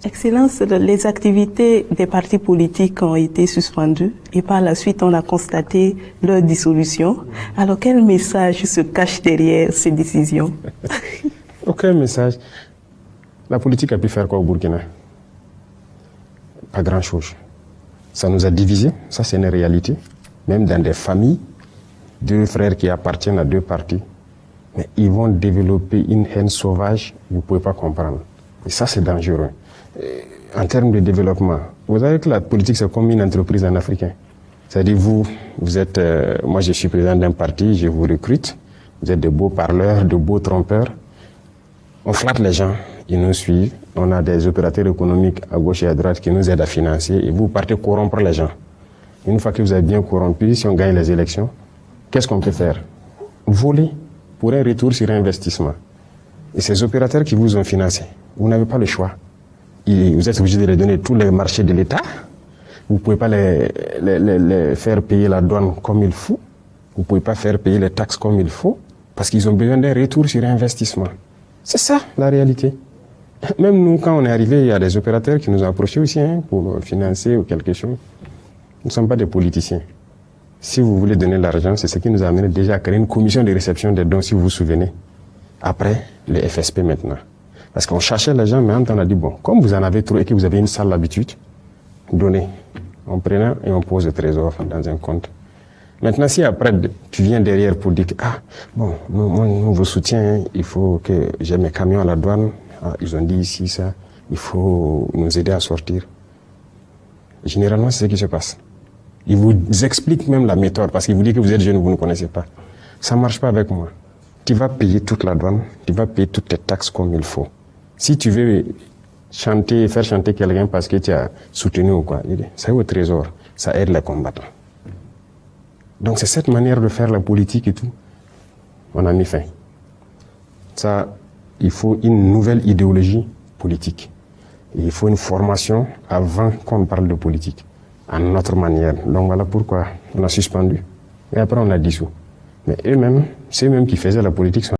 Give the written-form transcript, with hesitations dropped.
Excellence, les activités des partis politiques ont été suspendues et par la suite on a constaté leur dissolution. Alors quel message se cache derrière ces décisions? Aucun message. La politique a pu faire quoi au Burkina? Pas grand-chose. Ça nous a divisés, ça c'est une réalité. Même dans des familles, deux frères qui appartiennent à deux partis, mais ils vont développer une haine sauvage, vous ne pouvez pas comprendre. Et ça c'est dangereux. En termes de développement, vous savez que la politique c'est comme une entreprise en africain. C'est-à-dire vous êtes, moi je suis président d'un parti, je vous recrute, vous êtes de beaux parleurs, de beaux trompeurs. On flatte les gens, ils nous suivent, on a des opérateurs économiques à gauche et à droite qui nous aident à financer et vous partez corrompre les gens. Une fois que vous avez bien corrompu, si on gagne les élections, qu'est-ce qu'on peut faire? Voler pour un retour sur investissement. Et ces opérateurs qui vous ont financé, vous n'avez pas le choix. Vous êtes obligé de les donner tous les marchés de l'État. Vous ne pouvez pas les faire payer la douane comme il faut. Vous ne pouvez pas faire payer les taxes comme il faut. Parce qu'ils ont besoin d'un retour sur investissement. C'est ça la réalité. Même nous, quand on est arrivé, il y a des opérateurs qui nous ont approchés aussi pour financer ou quelque chose. Nous ne sommes pas des politiciens. Si vous voulez donner de l'argent, c'est ce qui nous a amené déjà à créer une commission de réception des dons, si vous vous souvenez. Après, les FSP maintenant. Parce qu'on cherchait les gens, mais on a dit, bon, comme vous en avez trop et que vous avez une sale habitude, donnez. On prenait et on pose le trésor dans un compte. Maintenant, si après, tu viens derrière pour dire, ah, bon, nous vous soutiens, il faut que j'ai mes camions à la douane, ah, ils ont dit ici, ça, il faut nous aider à sortir. Généralement, c'est ce qui se passe. Ils vous expliquent même la méthode, parce qu'ils vous disent que vous êtes jeune, vous ne connaissez pas. Ça ne marche pas avec moi. Tu vas payer toute la douane, tu vas payer toutes tes taxes comme il faut. Si tu veux chanter, faire chanter quelqu'un parce que tu as soutenu ou quoi, ça est au trésor, ça aide les combattants. Donc c'est cette manière de faire la politique et tout. On a mis fin. Ça, il faut une nouvelle idéologie politique. Et il faut une formation avant qu'on parle de politique, à notre manière. Donc voilà pourquoi on a suspendu. Et après on a dissous. Mais eux-mêmes, ceux-mêmes qui faisaient la politique sont